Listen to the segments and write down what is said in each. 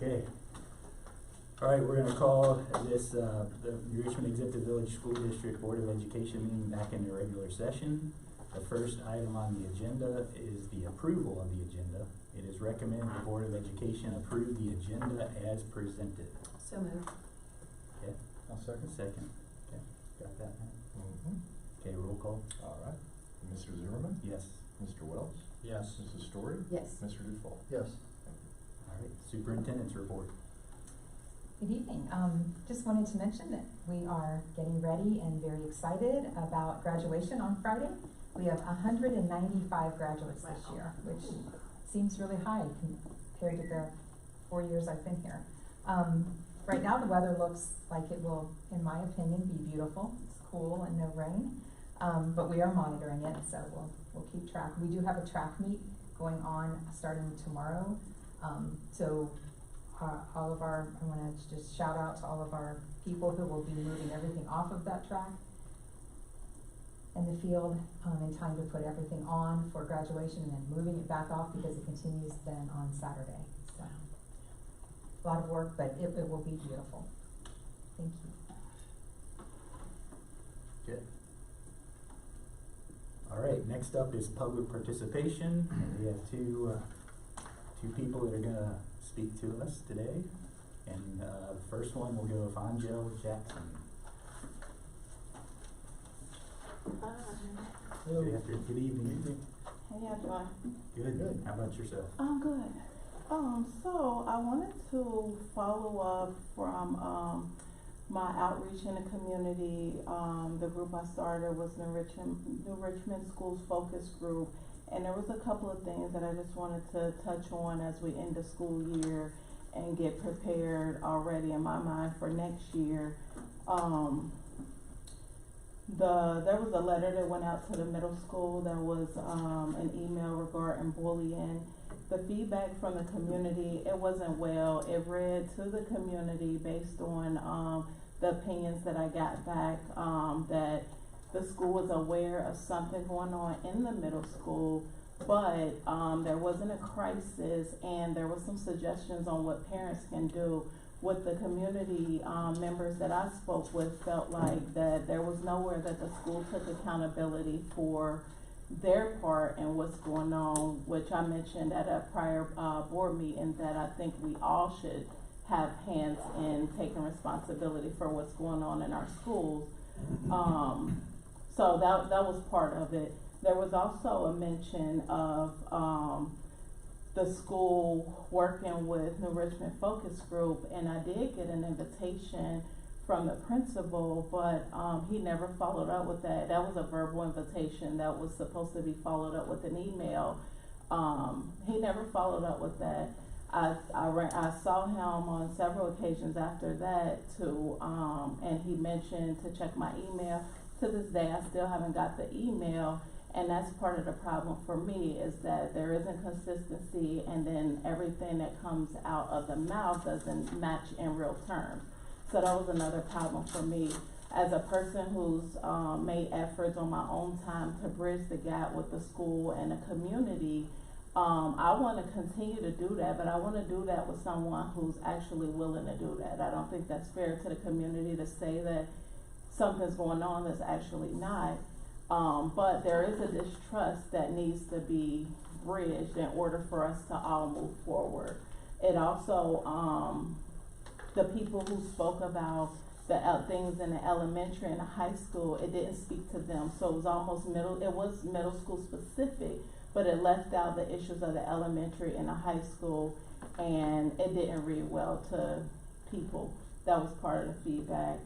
Okay. All right, we're gonna call this, the New Richmond Exempted Village School District Board of Education meeting back in the regular session. The first item on the agenda is the approval of the agenda. It is recommended the Board of Education approve the agenda as presented. So moved. Okay, I'll second. second. Okay, got that, Matt? Mm-hmm. Okay, roll call. All right. Mr. Zimmerman? Yes. Mr. Wells? Yes. Mrs. Story? Yes. Mr. Dufault? Yes. All right, superintendent's report. Good evening. Just wanted to mention that we are getting ready and very excited about graduation on Friday. We have 195 graduates this year, which seems really high compared to the 4 years I've been here. Right now the weather looks like it will, in my opinion, be beautiful. It's cool and no rain, but we are monitoring it, so we'll keep track. We do have a track meet going on starting tomorrow, so all of our, I want to just shout out to all of our people who will be moving everything off of that track in the field in time to put everything on for graduation and then moving it back off because it continues then on Saturday. So a lot of work, but it will be beautiful. Thank you. Good. All right, next up is public participation. We have two people that are gonna speak to us today. And the first one will go with Angel Jackson. Good afternoon, good evening. How y'all doing? Good. How about yourself? I'm good. So I wanted to follow up from my outreach in the community. The group I started was New Richmond Schools Focus Group, and there was a couple of things that I just wanted to touch on as we end the school year and get prepared already in my mind for next year. There was a letter that went out to the middle school. There was an email regarding bullying. The feedback from the community, it wasn't well. It read to the community based on the opinions that I got back, that the school was aware of something going on in the middle school, but there wasn't a crisis, and there were some suggestions on what parents can do. What the community members that I spoke with felt like that there was nowhere that the school took accountability for their part in what's going on, which I mentioned at a prior board meeting, that I think we all should have hands in taking responsibility for what's going on in our schools. So that was part of it. There was also a mention of the school working with New Richmond Focus Group, and I did get an invitation from the principal, but he never followed up with that. That was a verbal invitation that was supposed to be followed up with an email. He never followed up with that. I saw him on several occasions after that too, and he mentioned to check my email. To this day, I still haven't got the email, and that's part of the problem for me, is that there isn't consistency, and then everything that comes out of the mouth doesn't match in real terms. So that was another problem for me. As a person who's made efforts on my own time to bridge the gap with the school and the community, I want to continue to do that, but I want to do that with someone who's actually willing to do that. I don't think that's fair to the community to say that something's going on that's actually not. But there is a distrust that needs to be bridged in order for us to all move forward. It also, the people who spoke about the things in the elementary and the high school, it didn't speak to them. So it was almost middle school specific, but it left out the issues of the elementary and the high school, and it didn't read well to people. That was part of the feedback.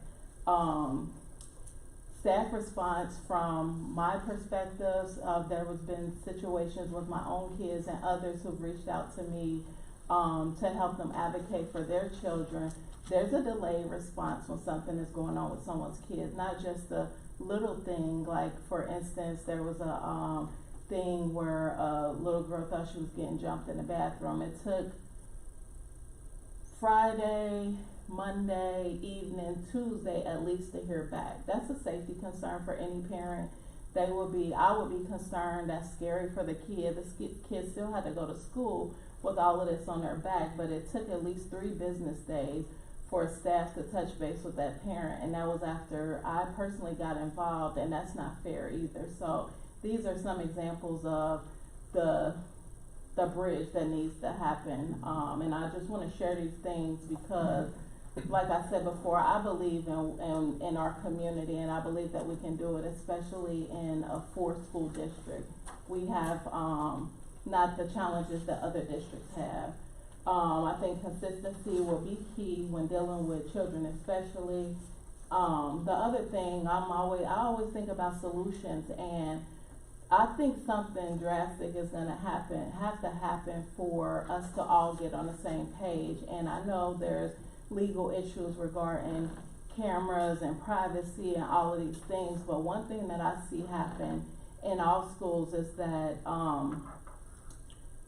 Staff response from my perspectives, there has been situations with my own kids and others who've reached out to me to help them advocate for their children. There's a delayed response when something is going on with someone's kids, not just a little thing. Like, for instance, there was a thing where a little girl thought she was getting jumped in the bathroom. It took Friday, Monday evening, Tuesday at least to hear back. That's a safety concern for any parent. I would be concerned. That's scary for the kid. The kid still had to go to school, with all of this on their back, but it took at least 3 business days for staff to touch base with that parent, and that was after I personally got involved, and that's not fair either. So these are some examples of the bridge that needs to happen, and I just want to share these things because, like I said before, I believe in our community, and I believe that we can do it, especially in a 4-school district. We have not the challenges that other districts have. I think consistency will be key when dealing with children, especially. The other thing, I always think about solutions, and I think something drastic is gonna have to happen for us to all get on the same page. And I know there's legal issues regarding cameras and privacy and all of these things, but one thing that I see happen in all schools is that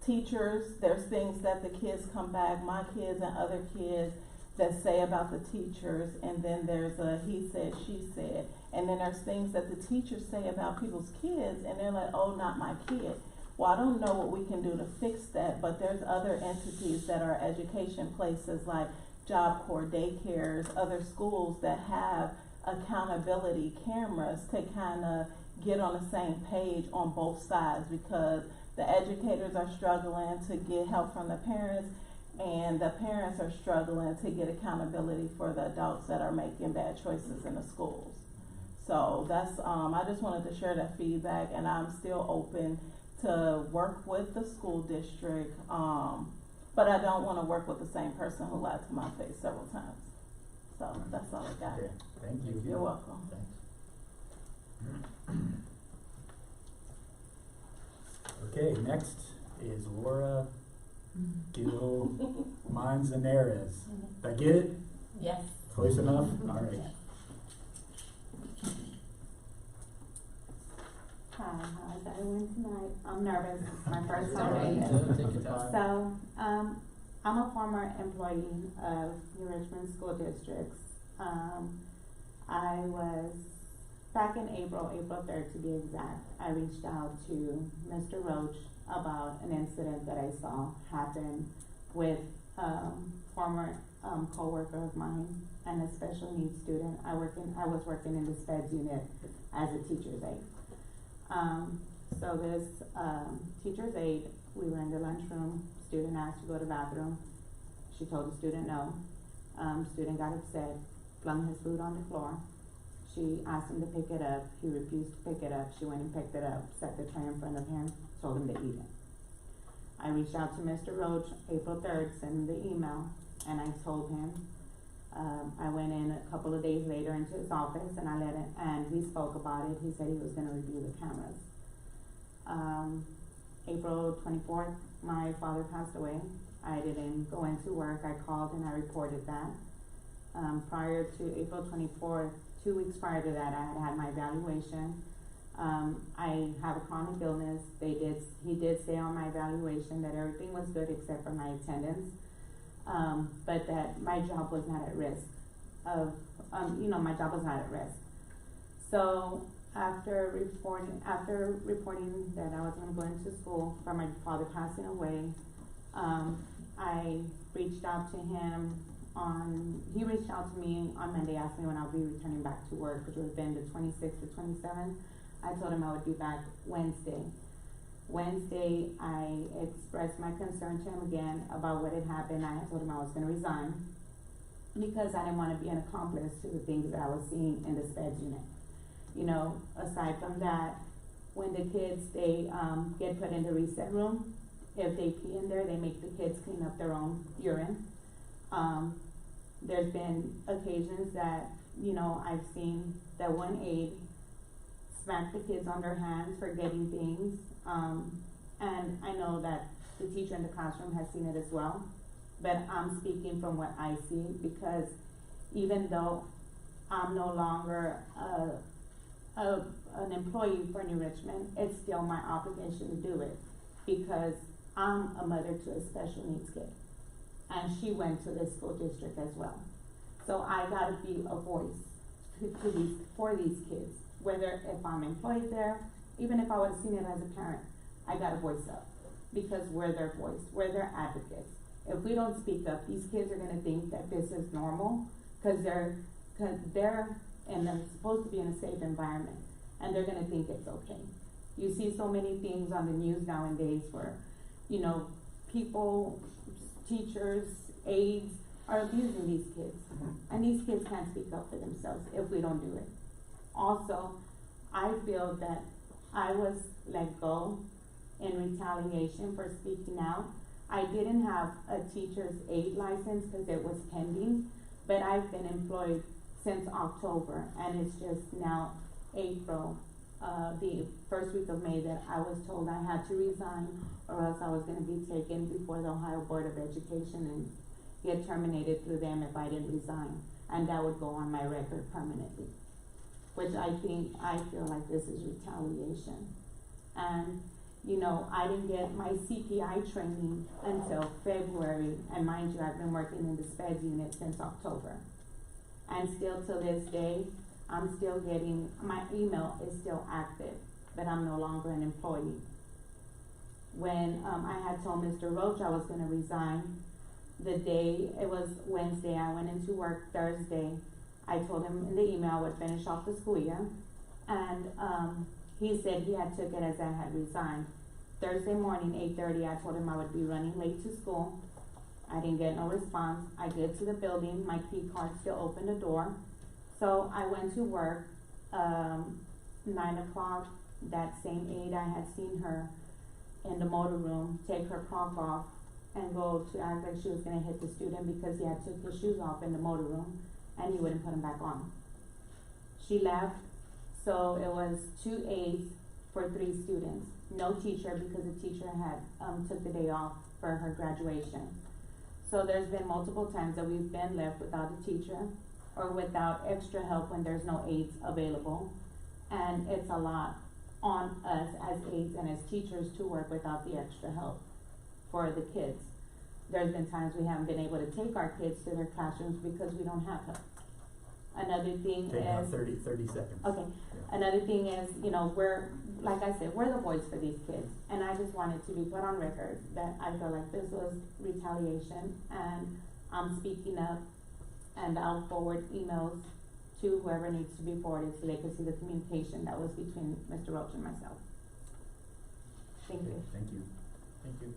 teachers, there's things that the kids come back, my kids and other kids, that say about the teachers, and then there's a he said, she said, and then there's things that the teachers say about people's kids, and they're like, oh, not my kid. Well, I don't know what we can do to fix that, but there's other entities that are education places like Job Corps, daycares, other schools that have accountability cameras to kind of get on the same page on both sides, because the educators are struggling to get help from the parents, and the parents are struggling to get accountability for the adults that are making bad choices in the schools. So that's, I just wanted to share that feedback, and I'm still open to work with the school district, but I don't want to work with the same person who lied to my face several times. So that's all I got. Okay, thank you. You're welcome. Thanks. Okay, next is Laura Gil Manzanares. Did I get it? Yes. Close enough? All right. Hi, how is everyone tonight? I'm nervous. It's my first It's time all right. doing this. Take your time. So, I'm a former employee of New Richmond School Districts. I was, back in April 3rd to be exact, I reached out to Mr. Roach about an incident that I saw happen with former co-worker of mine and a special needs student. I was working in the SPEDS unit as a teacher's aide. So this teacher's aide, we were in the lunchroom, student asked to go to the bathroom. She told the student no. Student got upset, flung his food on the floor. She asked him to pick it up. He refused to pick it up. She went and picked it up, set the tray in front of him, told him to eat it. I reached out to Mr. Roach April 3rd, sent him the email, and I told him. I went in a couple of days later into his office, and and we spoke about it. He said he was going to review the cameras. April 24th, my father passed away. I didn't go into work. I called and I reported that. Prior to April 24th, 2 weeks prior to that, I had my evaluation. I have a chronic illness. He did say on my evaluation that everything was good except for my attendance, but that my job was not at risk my job was not at risk. So after reporting that I was going to go into school for my father passing away, I reached out to him he reached out to me on Monday, asked me when I'll be returning back to work, which would have been the 26th to 27th. I told him I would be back Wednesday. Wednesday, I expressed my concern to him again about what had happened. I told him I was going to resign because I didn't want to be an accomplice to the things that I was seeing in the SPEDS unit. You know, aside from that, when the kids, they get put in the reset room, if they pee in there, they make the kids clean up their own urine. There's been occasions that, I've seen that one aide smack the kids on their hands for getting things. And I know that the teacher in the classroom has seen it as well. But I'm speaking from what I see, because even though I'm no longer an employee for New Richmond, it's still my obligation to do it, because I'm a mother to a special needs kid. And she went to this school district as well. So I gotta be a voice for these kids, whether if I'm employed there, even if I would have seen it as a parent, I gotta voice up. because we're their voice, we're their advocates. If we don't speak up, these kids are gonna think that this is normal, cause they're supposed to be in a safe environment, and they're gonna think it's okay. You see so many things on the news nowadays where, you know, people, teachers, aides are abusing these kids. And these kids can't speak up for themselves if we don't do it. Also, I feel that I was let go in retaliation for speaking out. I didn't have a teacher's aide license because it was pending, but I've been employed since October, and it's just now April, the first week of May, that I was told I had to resign or else I was gonna be taken before the Ohio Board of Education and get terminated through them if I didn't resign. And that would go on my record permanently, which I feel like this is retaliation. And, you know, I didn't get my CPI training until February, and mind you, I've been working in the SPED unit since October. And still to this day, I'm still getting, my email is still active, but I'm no longer an employee. When I had told Mr. Roach I was gonna resign, the day, it was Wednesday, I went into work Thursday. I told him in the email I would finish off the school year, and he said he had took it as I had resigned. Thursday morning, 8:30, I told him I would be running late to school. I didn't get no response. I get to the building, my key card still opened the door. So I went to work, 9 o'clock, that same aide, I had seen her in the motor room, take her clock off and go to act like she was gonna hit the student because he had took his shoes off in the motor room and he wouldn't put them back on. She left, so it was 2 aides for 3 students. No teacher because the teacher had took the day off for her graduation. So there's been multiple times that we've been left without a teacher or without extra help when there's no aides available. And it's a lot on us as aides and as teachers to work without the extra help for the kids. There's been times we haven't been able to take our kids to their classrooms because we don't have help. Another thing Take about is, 30 seconds. okay, another thing is, you know, we're, like I said, we're the voice for these kids. And I just wanted to be put on record that I feel like this was retaliation, and I'm speaking up, and I'll forward emails to whoever needs to be forwarded so they can see the communication that was between Mr. Roach and myself. Thank you. Thank you. Thank you.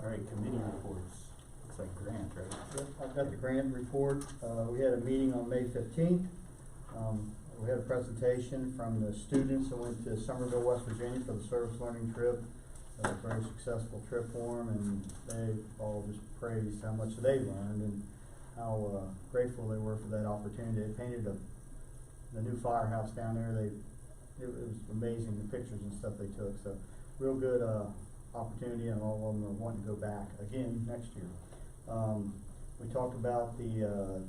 All right, committee reports. Looks like Grant, right? Yep, I've got the grant report. We had a meeting on May 15th. We had a presentation from the students that went to Somerville, West Virginia for the service learning trip. A very successful trip for them, and they all just praised how much they learned and how grateful they were for that opportunity. They painted the new firehouse down there. It was amazing, the pictures and stuff they took. So real good opportunity, and all of them are wanting to go back again next year. We talked about the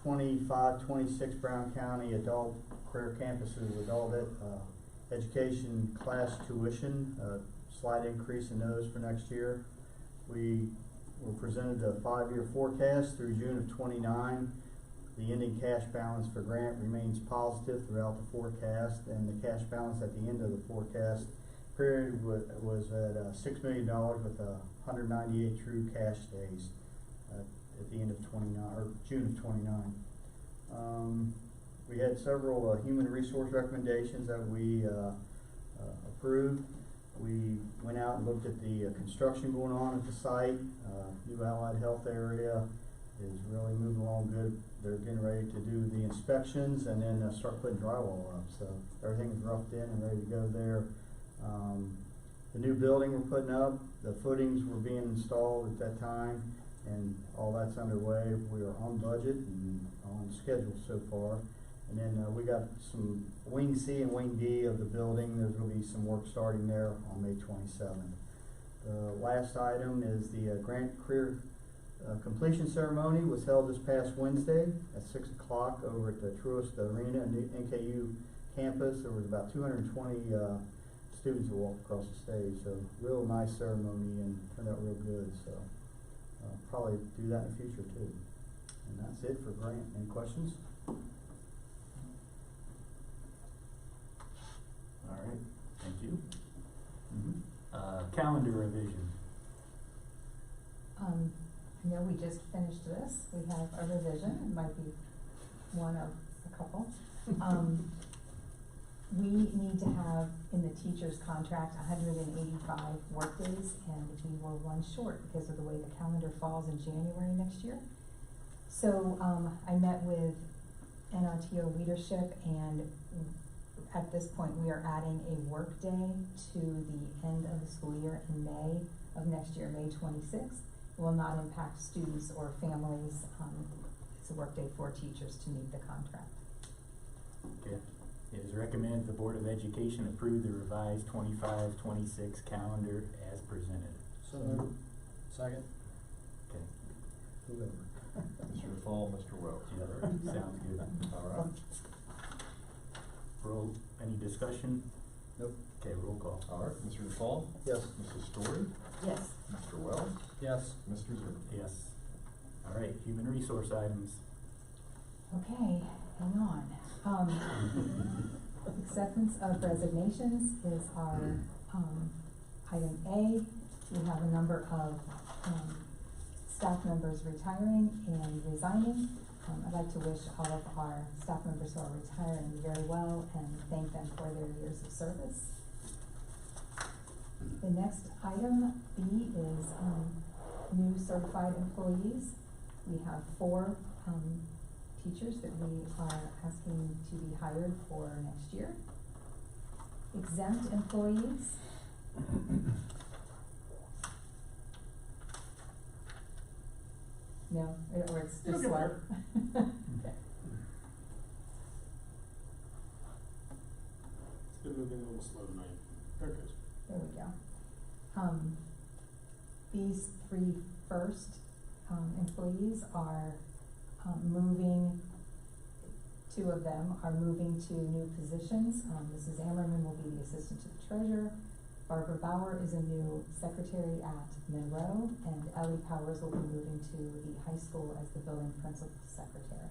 25-26 Brown County adult career campuses, adult education class tuition, slight increase in those for next year. We were presented a 5-year forecast through June of 29. The ending cash balance for Grant remains positive throughout the forecast, and the cash balance at the end of the forecast period was at $6 million with 198 true cash days at the end of June of 29. We had several human resource recommendations that we approved. We went out and looked at the construction going on at the site. New Allied Health area is really moving along good. They're getting ready to do the inspections and then start putting drywall up. So everything is roughed in and ready to go there. The new building we're putting up, the footings were being installed at that time, and all that's underway. We are on budget and on schedule so far. And then we got some Wing C and Wing D of the building. There's going to be some work starting there on May 27th. The last item is the grant career completion ceremony was held this past Wednesday at 6 o'clock over at the Truist Arena in the NKU campus. There was about 220 students who walked across the stage. So real nice ceremony and turned out real good. So probably do that in the future too. And that's it for Grant. Any questions? All right, thank you. Calendar revision. I know we just finished this, we have a revision, it might be one of a couple. We need to have in the teacher's contract 185 workdays, and we were one short because of the way the calendar falls in January next year. So, I met with NRTO leadership, and at this point, we are adding a work day to the end of the school year in May of next year, May 26th. It will not impact students or families. It's a work day for teachers to meet the contract. Okay. It is recommended the Board of Education approve the revised 25-26 calendar as presented. So moved. Second. Okay. Whoever. Mr. Fall, Mr. Wells. Yeah, sounds good. All right. Roll, any discussion? Nope. Okay, roll call. All right, Mr. Fall? Yes. Mrs. Story? Yes. Mr. Wells? Yes. Mr. Zimmerman? Yes. All right, human resource items. Okay, hang on. Acceptance of resignations is our, item A. We have a number of, staff members retiring and resigning. I'd like to wish all of our staff members who are retiring very well and thank them for their years of service. The next item, B, is, new certified employees. We have 4, teachers that we are asking to be hired for next year. Exempt employees. No, or it's just slow. Okay. It's been moving a little slow tonight. There it goes. There we go. These 3 first, employees are, moving, 2 of them are moving to new positions. Mrs. Ammerman will be the assistant to the treasurer. Barbara Bauer is a new secretary at Monroe, and Ellie Powers will be moving to the high school as the building principal secretary.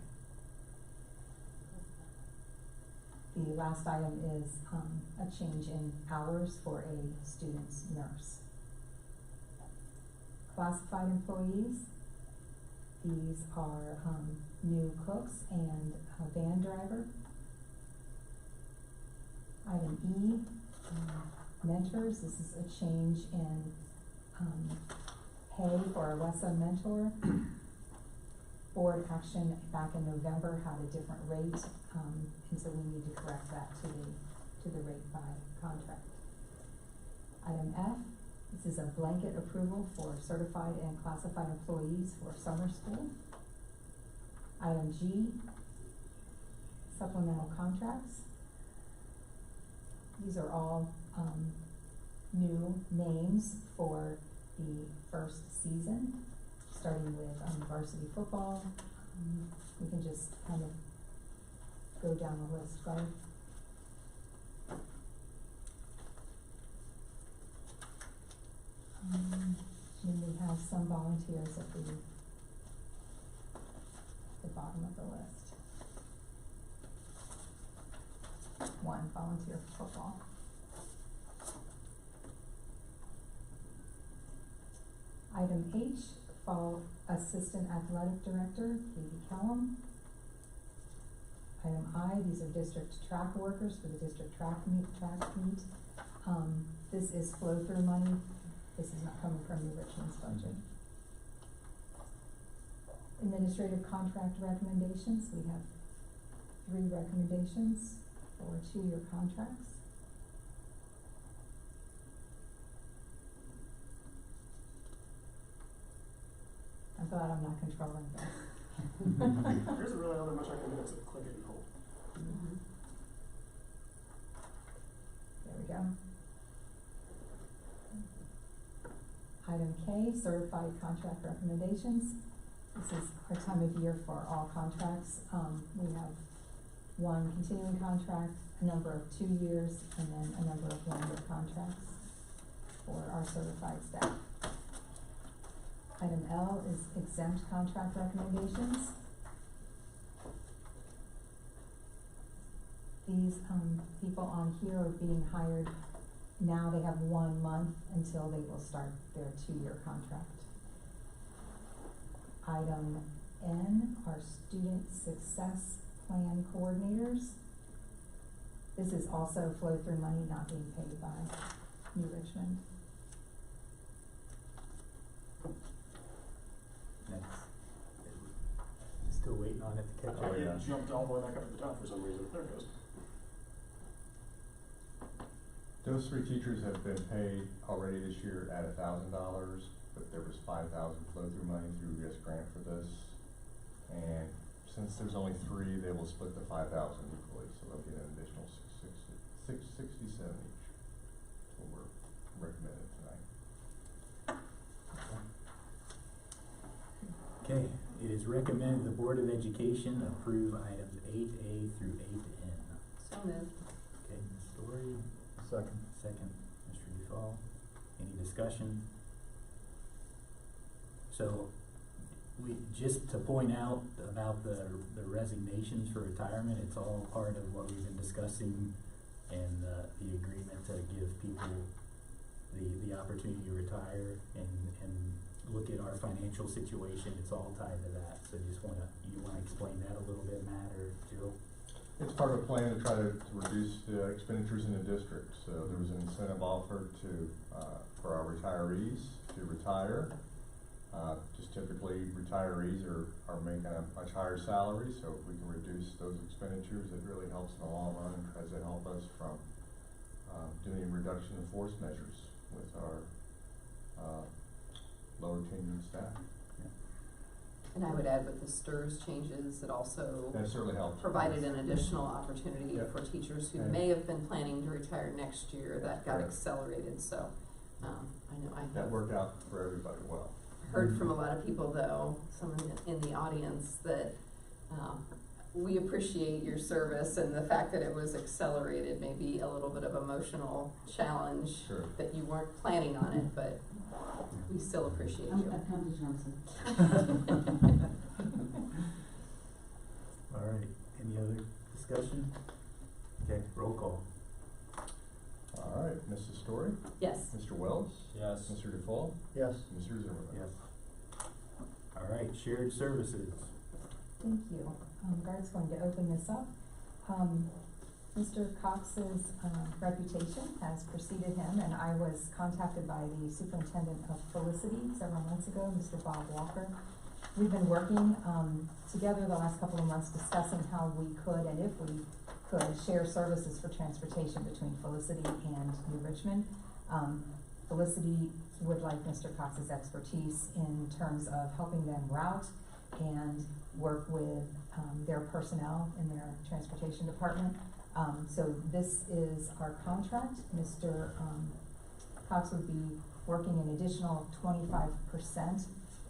The last item is, a change in hours for a student's nurse. Classified employees, these are, new cooks and a van driver. Item E, mentors, this is a change in, pay for a WESA mentor. Board action back in November had a different rate, and so we need to correct that to the rate by contract. Item F, this is a blanket approval for certified and classified employees for summer school. Item G, supplemental contracts. These are all, new names for the first season, starting with, varsity football. We can just kind of go down the list, right? Then we have some volunteers at the bottom of the list. 1 volunteer for football. Item H, fall assistant athletic director, Katie Kellum. Item I, these are district track workers for the district track meet. This is flow-through money. This is not coming from New Richmond's budget. Administrative contract recommendations, we have 3 recommendations for 2-year contracts. I'm glad I'm not controlling this. There isn't really all that much I can do except click it and hold. There we go. Item K, certified contract recommendations. This is our time of year for all contracts. We have 1 continuing contract, a number of 2 years, and then a number of 1-year contracts for our certified staff. Item L is exempt contract recommendations. these, people on here are being hired. Now they have 1 month until they will start their 2-year contract. Item N are student success plan coordinators. This is also flow-through money not being paid by New Richmond. That's, still waiting on it to catch up. Oh, yeah. It jumped all the way back up to the top for some reason. There it goes. Those 3 teachers have been paid already this year at $1,000, but there was $5,000 flow-through money through U.S. grant for this. And since there's only 3, they will split the $5,000 equally, so they'll get an additional $667 each. That's what we're recommending tonight. Okay, it is recommended the Board of Education approve items 8A through 8N. So moved. Okay, Ms. Story, Second. second, Mr. Duval. Any discussion? So, just to point out about the resignations for retirement, it's all part of what we've been discussing and the agreement to give people the opportunity to retire and look at our financial situation. It's all tied to that. So you wanna explain that a little bit, Matt or Jill? It's part of a plan to try to reduce the expenditures in the district. So there was an incentive offered for our retirees to retire. Just typically retirees are making a much higher salary, so if we can reduce those expenditures, it really helps in the long run and tries to help us from doing reduction in force measures with our lower tenured staff. And I would add with the STRS changes, it also That certainly helps. provided an additional opportunity Yeah. for teachers who And- may have been planning to retire next year. That's That got correct. accelerated, so, I know I That have worked out for everybody well. heard from a lot of people though, some in the audience, that, we appreciate your service, and the fact that it was accelerated may be a little bit of emotional challenge. Sure. That you weren't planning on it, but we still appreciate you. All right, any other discussion? Okay, roll call. All right, Mrs. Story, Yes. Mr. Wells, Yes. Mr. Duval, Yes. Mr. Zimmerman. Yes. All right, shared services. Thank you. Guard's going to open this up. Mr. Cox's reputation has preceded him, and I was contacted by the superintendent of Felicity several months ago, Mr. Bob Walker. We've been working together the last couple of months discussing how we could, and if we could, share services for transportation between Felicity and New Richmond. Felicity would like Mr. Cox's expertise in terms of helping them route and work with their personnel in their transportation department. So this is our contract. Mr. Cox would be working an additional 25%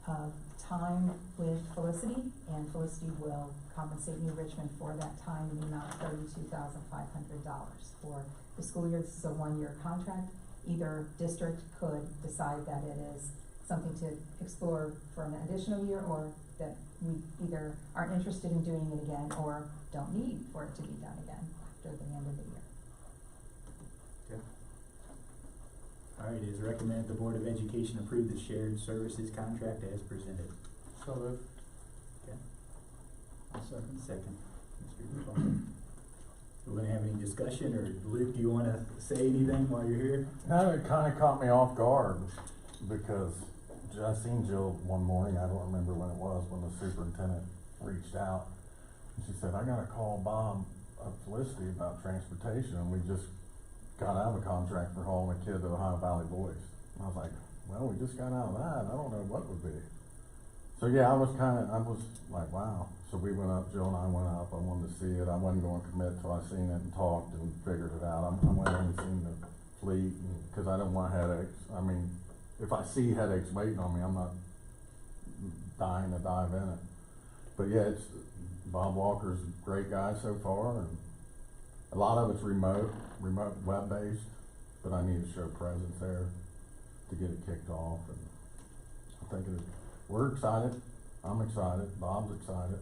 of time with Felicity, and Felicity will compensate New Richmond for that time in the amount of $32,500 for the school year. This is a 1-year contract. Either district could decide that it is something to explore for an additional year, or that we either aren't interested in doing it again or don't need for it to be done again after the end of the year. Okay. All right, it is recommended the Board of Education approve the shared services contract as presented. So moved. Okay, Second. second, Mr. Duval. Do we have any discussion, or Luke, do you wanna say anything while you're here? No, it kinda caught me off guard, because I seen Jill one morning, I don't remember when it was, when the superintendent reached out. And she said, I gotta call Bob of Felicity about transportation, and we just got out of a contract for hauling a kid to Ohio Valley Boys. And I was like, well, we just got out of that, I don't know what would be. So yeah, I was like, wow. So we went up, Jill and I went up, I wanted to see it, I wasn't going to commit till I seen it and talked and figured it out. I went in and seen the fleet, cause I don't want headaches. I mean, if I see headaches waiting on me, I'm not dying to dive in it. But yeah, Bob Walker's a great guy so far, and a lot of it's remote web-based, but I need to show presence there to get it kicked off, and I think we're excited, I'm excited, Bob's excited.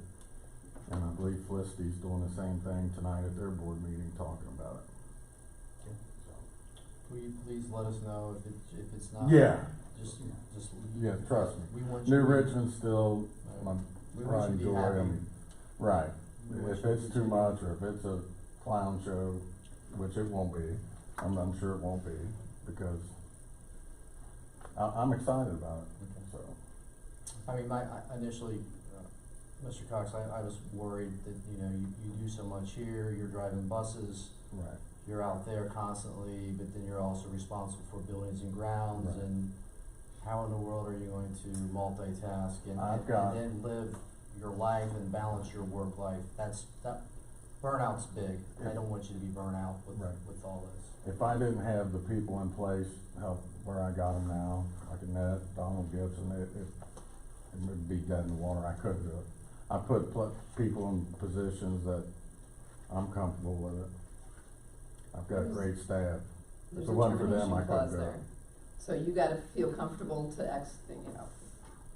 And I believe Felicity's doing the same thing tonight at their board meeting, talking about it. So. Will you please let us know if it's not? Yeah, Just. yeah, trust me. We want New you to be- Richmond's still my We pride want and you to be joy. I happy. mean, right. We want If you to it's too continue. much, or if it's a clown show, which it won't be, I'm sure it won't be, because I'm excited about it, so. I mean, initially, Mr. Cox, I was worried that, you know, you do so much here, you're driving buses, Right. you're out there constantly, but then you're also responsible for buildings and grounds, Right. and how in the world are you going to multitask I've got- and then live your life and balance your work life? That burnout's big. I don't want you to be burnt out Right. with all this. If I didn't have the people in place, help where I got them now, like Annette, Donald Gibson, it would be dead in the water. I couldn't do it. I put people in positions that I'm comfortable with it. I've got great staff. If There's it a wasn't for them, termination I couldn't clause do there. it. So you gotta feel comfortable to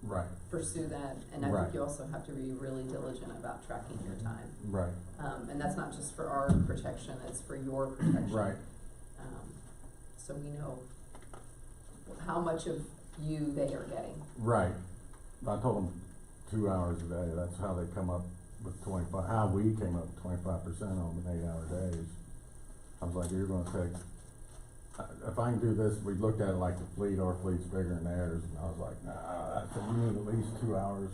Right, pursue that, and I Right. think you also have to be really diligent about tracking your time. right, And that's not just for our protection, it's for your protection. right. So we know how much of you they are getting. Right. I told them 2 hours a day. That's how they come up with 25, how we came up with 25% on an 8-hour days. I was like, you're gonna take, if I can do this, we looked at it like the fleet, our fleet's bigger than theirs, and I was like, nah, I said, you need at least 2 hours.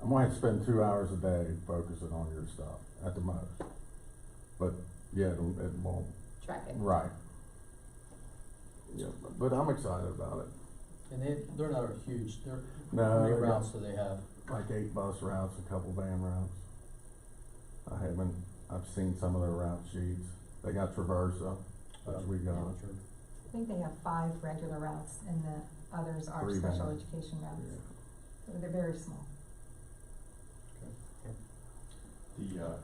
I'm going to spend 2 hours a day focusing on your stuff, at the most. But, yeah, it won't. Tracking. Right. Yeah, but I'm excited about it. And they're not huge. No, How many they got- routes do they have? Like 8 bus routes, a couple van routes. I've seen some of their route sheets. They got Traversa, which we got. I think they have 5 regular routes and the others are 3 special van. education routes. Yeah. So they're very small.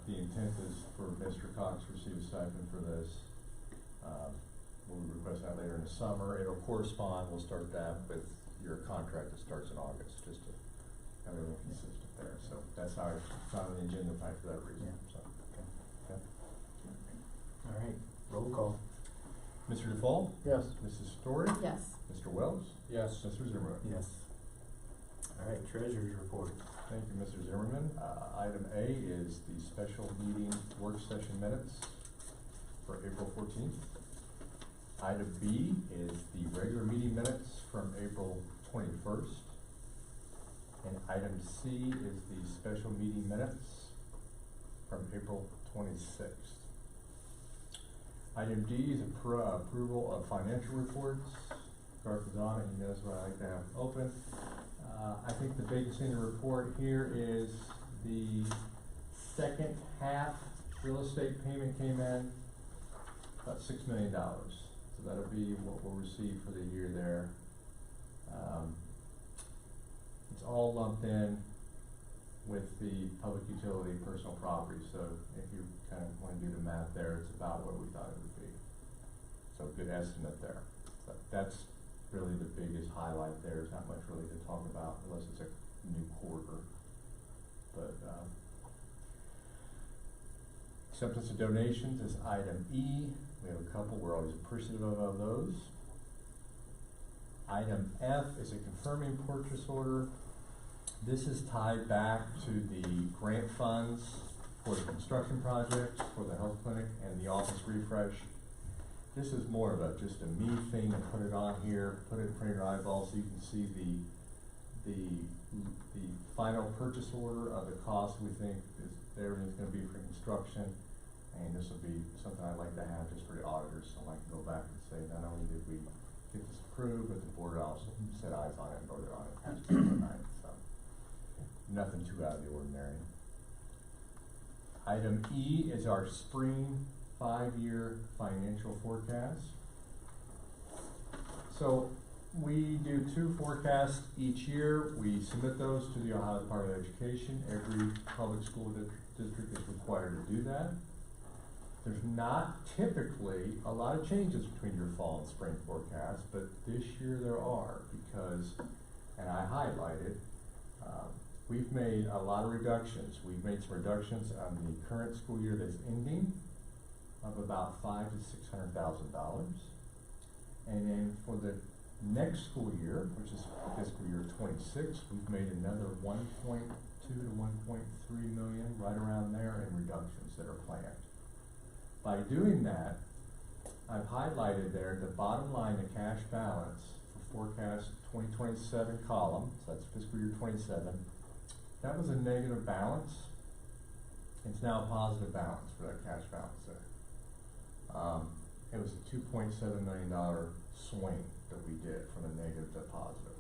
The intent is for Mr. Cox to receive a stipend for this. We'll request that later in the summer. It'll correspond, we'll start that with your contract that starts in August, just to have everything consistent there. So that's how it's on the agenda type for that reason, so. Okay. All right, roll call. Mr. DeFall? Yes. Mrs. Story? Yes. Mr. Wells? Yes. Mr. Zimmerman? Yes. All right, treasurer's report. Thank you, Mr. Zimmerman. Item A is the special meeting work session minutes for April 14th. Item B is the regular meeting minutes from April 21st. And item C is the special meeting minutes from April 26th. Item D is approval of financial reports. Garth is on it, he knows what I like to have open. I think the biggest thing to report here is the second half real estate payment came in about $6 million. So that'll be what we'll receive for the year there. It's all lumped in with the public utility personal property. So if you kind of want to do the math there, it's about what we thought it would be. So good estimate there. So that's really the biggest highlight there. There's not much really to talk about unless it's a new quarter. But acceptance of donations is item E. We have a couple, we're always appreciative of those. Item F is a confirming purchase order. This is tied back to the grant funds for the construction projects, for the health clinic and the office refresh. This is more of just a me thing to put it on here, put it in front of your eyeball so you can see the final purchase order of the cost we think is everything's gonna be for construction. And this will be something I'd like to have just for the auditors, so I can go back and say, not only did we get this approved, but the board also set eyes on it and voted on it tonight, so. Nothing too out of the ordinary. Item E is our spring 5-year financial forecast. So we do 2 forecasts each year. We submit those to the Ohio Department of Education. Every public school district is required to do that. There's not typically a lot of changes between your fall and spring forecast, but this year there are because, and I highlighted, we've made a lot of reductions. We've made some reductions on the current school year that's ending of about $500,000 to $600,000. And then for the next school year, which is fiscal year 26, we've made another 1.2 to 1.3 million, right around there, in reductions that are planned. By doing that, I've highlighted there the bottom line, the cash balance for forecast 2027 column, so that's fiscal year 27. That was a negative balance. It's now a positive balance for that cash balance there. It was a $2.7 million swing that we did from a negative to positive.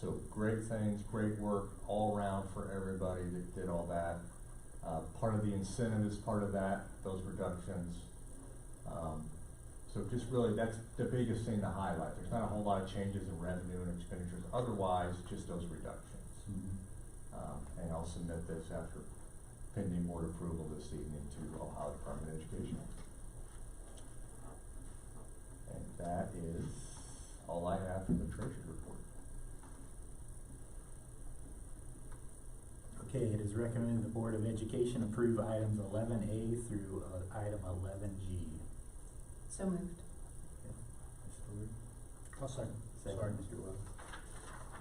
So great things, great work all around for everybody that did all that. Part of the incentive is part of that, those reductions. So just really, that's the biggest thing to highlight. There's not a whole lot of changes in revenue and expenditures, otherwise just those reductions. And I'll submit this after pending board approval this evening to Ohio Department of Education. And that is all I have from the Treasury report. Okay, it is recommended the Board of Education approve items 11A through item 11G. So moved. Okay. Mr. Wood? I'll second. Second, Sorry. Mr. Wells.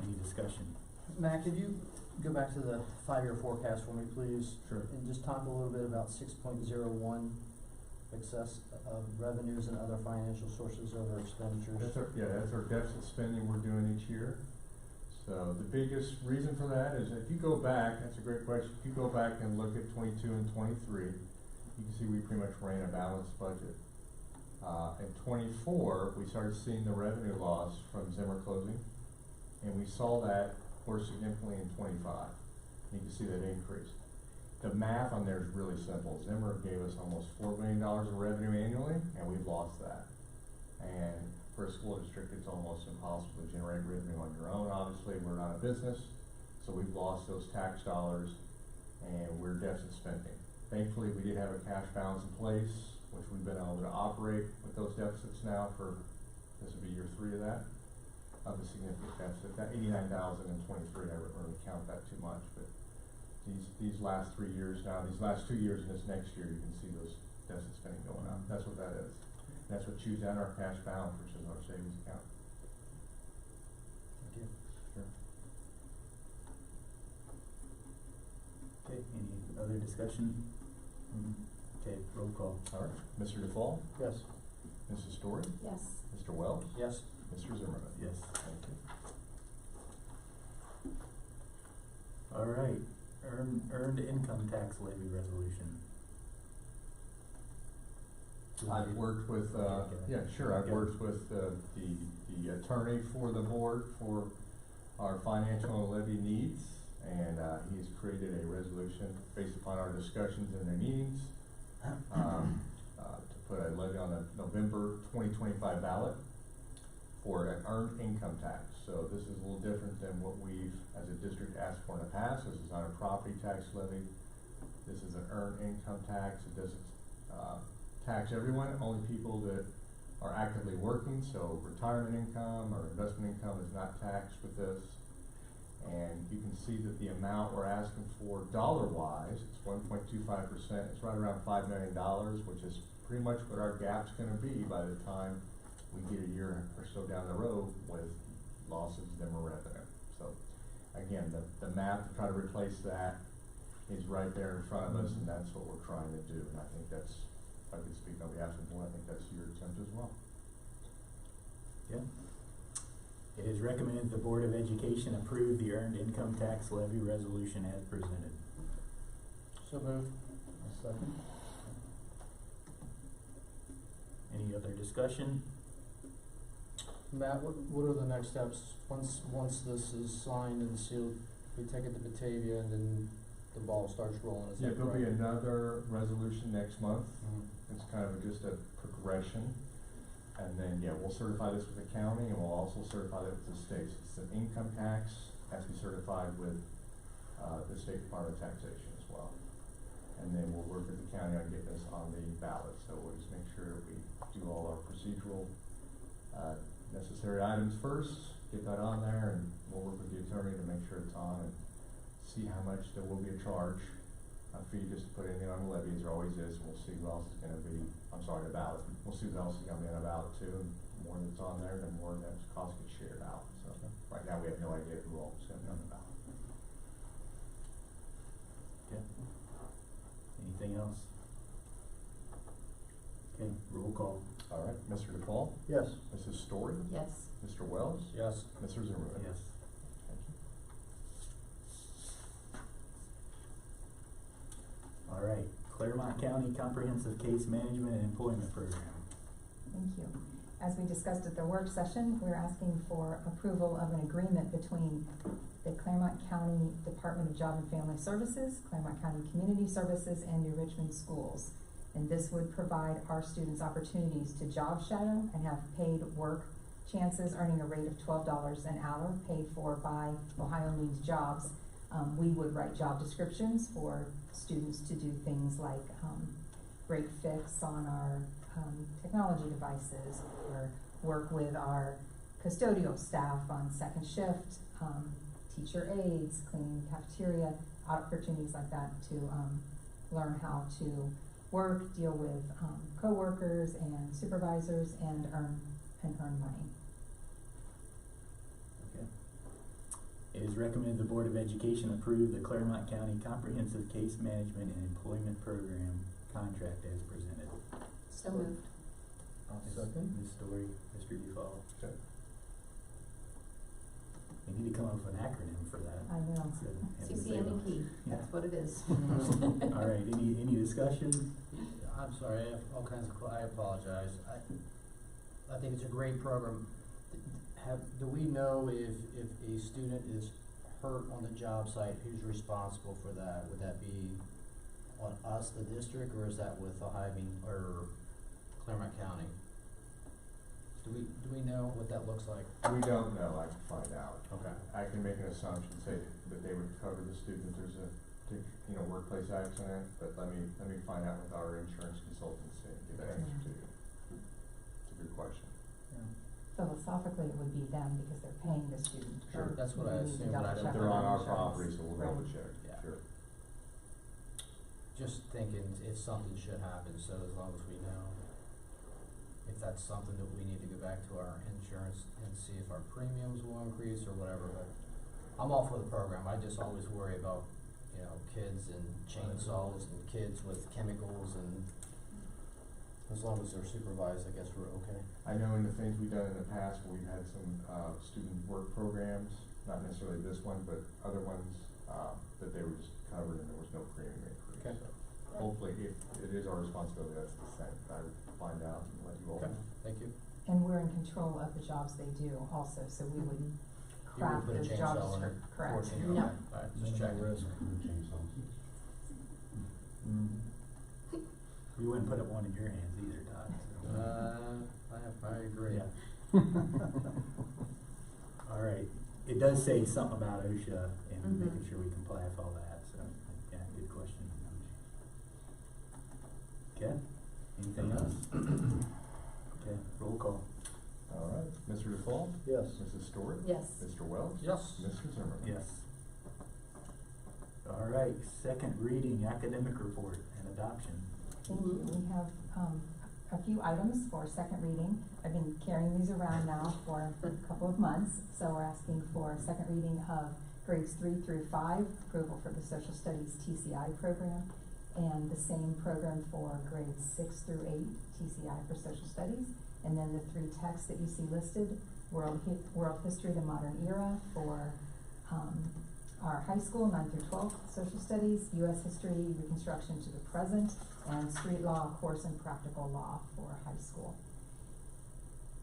Any discussion? Matt, could you go back to the 5-year forecast for me, please? Sure. And just talk a little bit about 6.01, excess of revenues and other financial sources over expenditures. That's our deficit spending we're doing each year. So the biggest reason for that is if you go back, that's a great question, if you go back and look at 22 and 23, you can see we pretty much ran a balanced budget. In 24, we started seeing the revenue loss from Zimmer closing, and we saw that more significantly in 25. You can see that increase. The math on there is really simple. Zimmer gave us almost $4 million of revenue annually, and we've lost that. And for a school district, it's almost impossible to generate revenue on your own. Obviously, we're not a business, so we've lost those tax dollars, and we're deficit spending. Thankfully, we did have a cash balance in place, which we've been able to operate with those deficits now for, this will be year 3 of that, of the significant deficit. That 89,000 in 23, I wouldn't really count that too much, but these last 3 years now, these last 2 years and this next year, you can see those deficit spending going up. That's what that is. That's what chews down our cash balance, which is our savings account. Thank you. Sure. Okay, any other discussion? Okay, roll call. All right. Mr. DeFall? Yes. Mrs. Story? Yes. Mr. Wells? Yes. Mr. Zimmerman? Yes. Thank you. All right, earned income tax levy resolution. I've worked with, yeah, sure, I've worked with the attorney for the board for our financial levy needs, and he's created a resolution based upon our discussions in the meetings to put a levy on the November 2025 ballot for an earned income tax. So this is a little different than what we've, as a district, asked for in the past. This is not a property tax levy. This is an earned income tax. It doesn't tax everyone, only people that are actively working, so retirement income or investment income is not taxed with this. And you can see that the amount we're asking for dollar-wise, it's 1.25%, it's right around $5 million, which is pretty much what our gap's gonna be by the time we get a year or so down the road with losses of revenue. So again, the math to try to replace that is right there in front of us, and that's what we're trying to do. And I think that's, if I could speak on behalf of the board, I think that's your attempt as well. Yeah. It is recommended the Board of Education approve the earned income tax levy resolution as presented. So moved. Second. Any other discussion? Matt, what are the next steps? Once this is signed and sealed, we take it to Batavia and then the ball starts rolling, is Yeah, that there'll be correct? another resolution next month. Mhm. It's kind of just a progression. And then, yeah, we'll certify this with the county, and we'll also certify it with the states. It's an income tax, has to be certified with the State Department of Taxation as well. And then we'll work with the county on getting this on the ballot. So we'll just make sure we do all our procedural necessary items first, get that on there, and we'll work with the attorney to make sure it's on and see how much there will be a charge, for you just to put anything on the levy, as there always is, and we'll see who else is gonna be, I'm sorry, the ballot. We'll see who else is gonna be on the ballot too, and the more that's on there, the more that cost gets shared out, so. Right now, we have no idea who else is gonna be on the ballot. Okay. Anything else? Okay, roll call. All right, Mr. DePaul, Yes. Mrs. Story, Yes. Mr. Wells, Yes. Mr. Zimmerman. Yes. Thank you. All right, Claremont County Comprehensive Case Management and Employment Program. Thank you. As we discussed at the work session, we're asking for approval of an agreement between the Claremont County Department of Job and Family Services, Claremont County Community Services, and New Richmond Schools. And this would provide our students opportunities to job shadow and have paid work chances, earning a rate of $12 an hour, paid for by Ohio Needs Jobs. We would write job descriptions for students to do things like break fix on our technology devices, or work with our custodial staff on second shift, teacher aides, cleaning the cafeteria, opportunities like that to learn how to work, deal with coworkers and supervisors, and earn money. Okay. It is recommended the Board of Education approve the Claremont County Comprehensive Case Management and Employment Program contract as presented. So moved. Second. Ms. Story, Mr. Duval. Okay. We need to come up with an acronym for that. I know. So, yeah, CCMEP, Yeah. that's what it is. All right, any discussion? I'm sorry, I have all kinds of, I apologize. I think it's a great program. Do we know if a student is hurt on the job site, who's responsible for that? Would that be on us, the district, or is that with Ohio or Claremont County? Do we know what that looks like? We don't know, I can find out. Okay. I can make an assumption, say that they would cover the student if there's a, workplace accident, but let me find out with our insurance consultants and get that answer to you. It's a good question. Philosophically, it would be them because they're paying the student. Sure, that's what I assumed, but I don't. They're on our property, so we'll double Right. check, Yeah. sure. Just thinking if something should happen, so as long as we know if that's something that we need to go back to our insurance and see if our premiums will increase or whatever, but I'm all for the program. I just always worry about, kids and chainsaws and kids with chemicals, and as long as they're supervised, I guess we're okay. I know in the things we've done in the past, where we've had some, student work programs, not necessarily this one, but other ones, that they were just covered and there was no premium increase. Okay. So hopefully, if it is our responsibility, that's the same, I will find out and let you all Okay, know. thank you. And we're in control of the jobs they do also, so we would You would craft put a those job chainsaw in it, descriptions, correct? 14, No. okay. Alright, just checking. We wouldn't put up one in your hands either, Todd. So. I agree. Yeah. All right, it does say something about OSHA and Mhm. making sure we comply with all that, so, yeah, good question. Okay, anything else? Okay, roll call. All right, Mr. DePaul, Yes. Mrs. Story, Yes. Mr. Wells, Yes. Mr. Zimmerman. Yes. All right, second reading, academic report and adoption. Thank you. We have a few items for second reading. I've been carrying these around now for a couple of months, so we're asking for a second reading of grades 3 through 5, approval for the social studies TCI program, and the same program for grades 6 through 8, TCI for social studies, and then the 3 texts that you see listed, world history, the modern era for our high school, 9 through 12, social studies, U.S. history, reconstruction to the present, and street law, course in practical law for high school.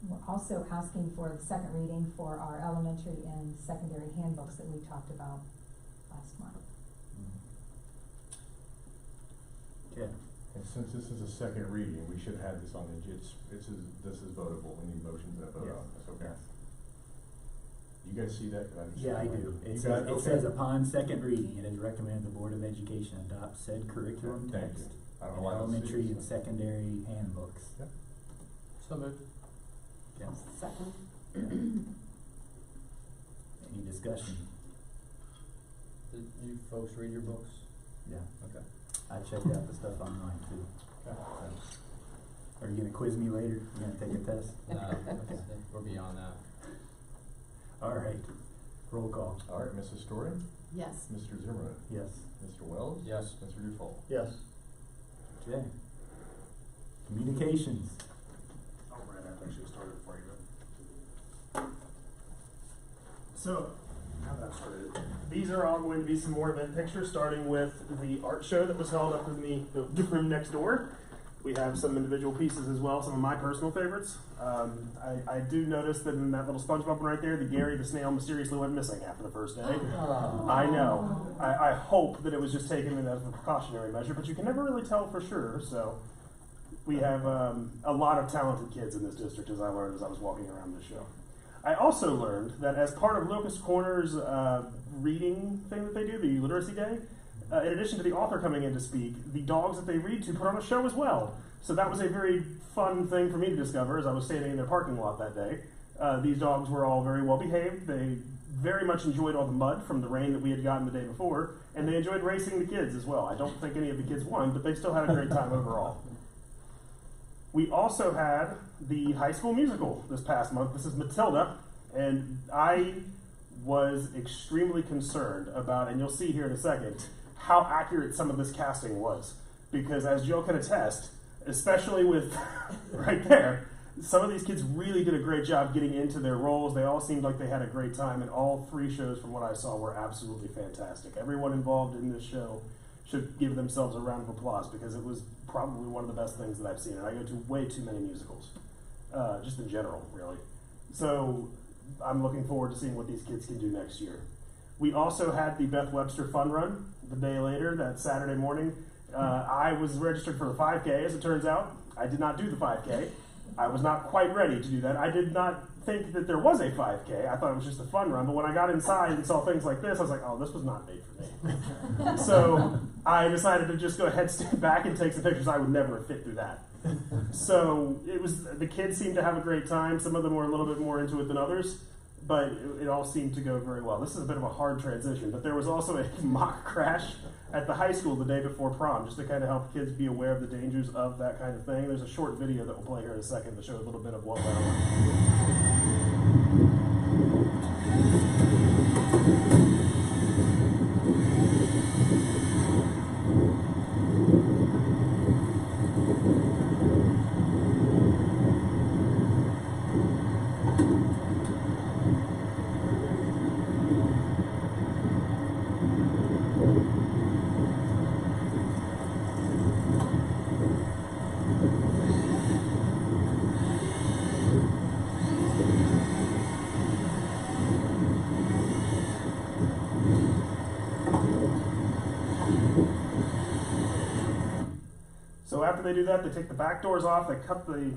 We're also asking for the second reading for our elementary and secondary handbooks that we talked about last month. Okay, And since this is a second reading, we should have this on the, this is votable, we need motions and a vote on this, okay? You guys see that? 'Cause I didn't see yeah, I it. do. You It got says, it? it says upon second reading, it is recommended the Board of Education adopt said curriculum Thank text you. I don't in know why I don't see elementary this. and secondary handbooks. Yep. So moved. Okay. Second. Any discussion? Did you folks read your books? Yeah, Okay. I checked out the stuff online too. Okay. Are you gonna quiz me later? You gonna take a test? No, we're beyond that. All right, roll call. All right, Mrs. Story, Yes. Mr. Zimmerman, Yes. Mr. Wells. Yes. Mr. Dufault. Yes. Okay. Communications. Oh, right, I actually started before you go. So, now that I've started, these are all going to be some more event pictures, starting with the art show that was held up in the room next door. We have some individual pieces as well, some of my personal favorites. I do notice that in that little SpongeBob one right there, the Gary the snail mysteriously went missing after the first day. I know. I hope that it was just taken as a precautionary measure, but you can never really tell for sure. So we have a lot of talented kids in this district, as I learned as I was walking around this show. I also learned that as part of Locust Corner's reading thing that they do, the Literacy Day, in addition to the author coming in to speak, the dogs that they read to put on a show as well. So that was a very fun thing for me to discover as I was standing in their parking lot that day. These dogs were all very well behaved. They very much enjoyed all the mud from the rain that we had gotten the day before, and they enjoyed racing the kids as well. I don't think any of the kids won, but they still had a great time overall. We also had the high school musical this past month. This is Matilda, and I was extremely concerned about, and you'll see here in a second, how accurate some of this casting was. Because as Jill can attest, especially with right there, some of these kids really did a great job getting into their roles. They all seemed like they had a great time, and all three shows from what I saw were absolutely fantastic. Everyone involved in this show should give themselves a round of applause because it was probably one of the best things that I've seen. And I go to way too many musicals, just in general, really. So I'm looking forward to seeing what these kids can do next year. We also had the Beth Webster Fun Run the day later, that Saturday morning. I was registered for the 5K, as it turns out. I did not do the 5K. I was not quite ready to do that. I did not think that there was a 5K. I thought it was just a fun run. But when I got inside and saw things like this, I was like, oh, this was not made for me. So I decided to just go ahead, stand back, and take some pictures. I would never have fit through that. So the kids seemed to have a great time. Some of them were a little bit more into it than others, but it all seemed to go very well. This is a bit of a hard transition, but there was also a mock crash at the high school the day before prom, just to kind of help kids be aware of the dangers of that kind of thing. There's a short video that we'll play here in a second to show a little bit of what went on. So after they do that, they take the back doors off, they cut the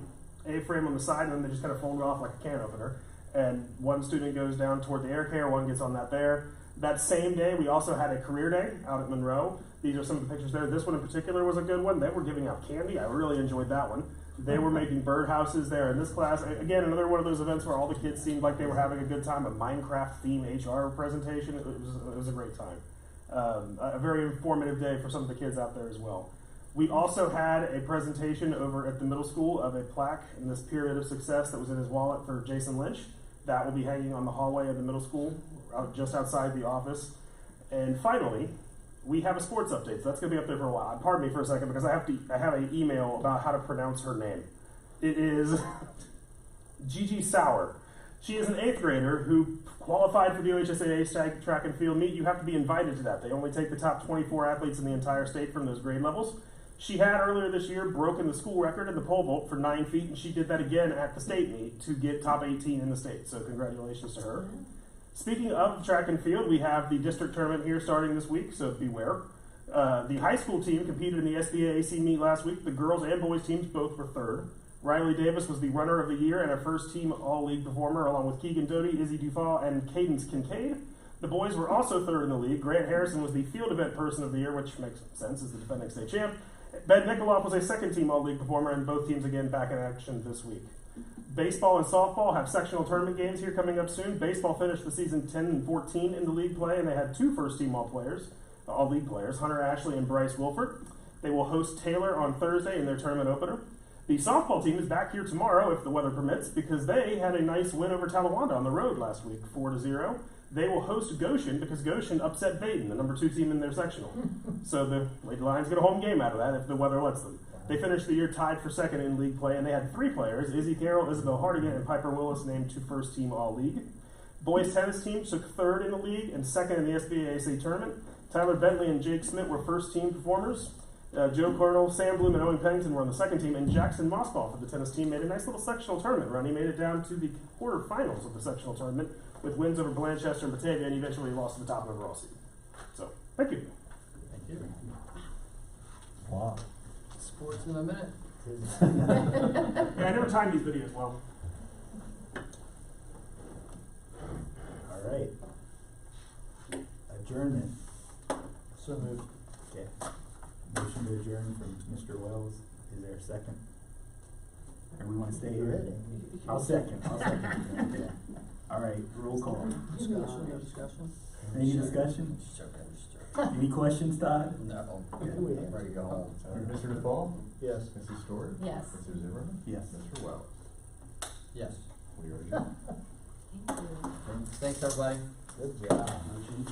A-frame on the side, and then they just kind of fold it off like a can opener. And one student goes down toward the air care, one gets on that there. That same day, we also had a career day out at Monroe. These are some of the pictures there. This one in particular was a good one. They were giving out candy. I really enjoyed that one. They were making birdhouses there in this class. Again, another one of those events where all the kids seemed like they were having a good time. A Minecraft theme HR presentation. It was a great time. A very informative day for some of the kids out there as well. We also had a presentation over at the middle school of a plaque in this Pyramid of Success that was in his wallet for Jason Lynch. That will be hanging on the hallway of the middle school, just outside the office. And finally, we have a sports update. So that's going to be up there for a while. Pardon me for a second because I have an email about how to pronounce her name. It is Gigi Sauer. She is an 8th grader who qualified for the OHSAA track and field meet. You have to be invited to that. They only take the top 24 athletes in the entire state from those grade levels. She had earlier this year broken the school record in the pole vault for 9 feet, and she did that again at the state meet to get top 18 in the state. So congratulations to her. Speaking of track and field, we have the district tournament here starting this week, so beware. The high school team competed in the SBA-AC meet last week. The girls and boys teams both were third. Riley Davis was the runner of the year and a first-team all-league performer, along with Keegan Doty, Izzy Dufall, and Cadence Kincaid. The boys were also third in the league. Grant Harrison was the field event person of the year, which makes sense as the defending state champ. Ben Nikoloff was a second-team all-league performer, and both teams again back in action this week. Baseball and softball have sectional tournament games here coming up soon. Baseball finished the season 10-14 in the league play, and they had 2 first-team all league players, Hunter Ashley and Bryce Wilford. They will host Taylor on Thursday in their tournament opener. The softball team is back here tomorrow, if the weather permits, because they had a nice win over Talawanda on the road last week, 4-0. They will host Goshen because Goshen upset Baden, the number 2 team in their sectional. So the Lady Lions get a home game out of that if the weather lets them. They finished the year tied for second in league play, and they had 3 players, Izzy Carroll, Isabel Hardigan, and Piper Willis, named to first-team all-league. Boys tennis team took 3rd in the league and 2nd in the SBAC tournament. Tyler Bentley and Jake Smith were first-team performers. Joe Cardinal, Sam Bloom, and Owen Pennington were on the second team, and Jackson Mossball for the tennis team made a nice little sectional tournament run. He made it down to the quarterfinals of the sectional tournament with wins over Blanchester and Batavia, and eventually lost to the top overall seed. So, thank you. Thank you. Wow. Sports in a minute. Yeah, I never timed these videos well. All right. Adjournment. So moved. Okay. Motion to adjourn from Mr. Wells. Is there a second? Or we want to stay here? I'll second. Okay. All right, roll call. Discussion, no discussion? Any discussion? Just joking, just joking. Any questions, Todd? No. Okay. I'm ready to go home. Mr. DePaul? Yes. Mrs. Stewart? Yes. Mr. Zimmerman? Yes. Mr. Wells? Yes. We are adjourned. Thank you. Thanks, everybody. Good job. Motion,